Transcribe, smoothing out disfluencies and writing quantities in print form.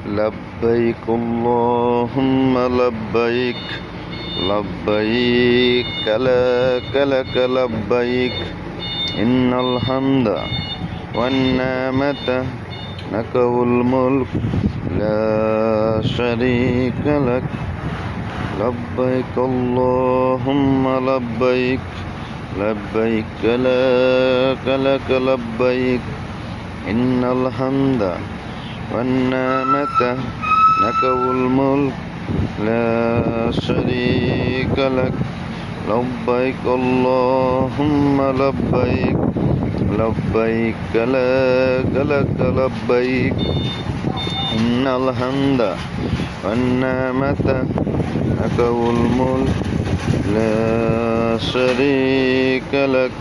لبيك اللهم لبيك لبيك لك لبيك إن الحمد والنعمة لك والملك لا شريك لك لبيك اللهم لبيك لبيك لك لبيك إن الحمد والنعمة لك والملك لا شريك لك لبيك اللهم لبيك لبيك لك لبيك إن الحمد والنعمة لك والملك لا شريك لك.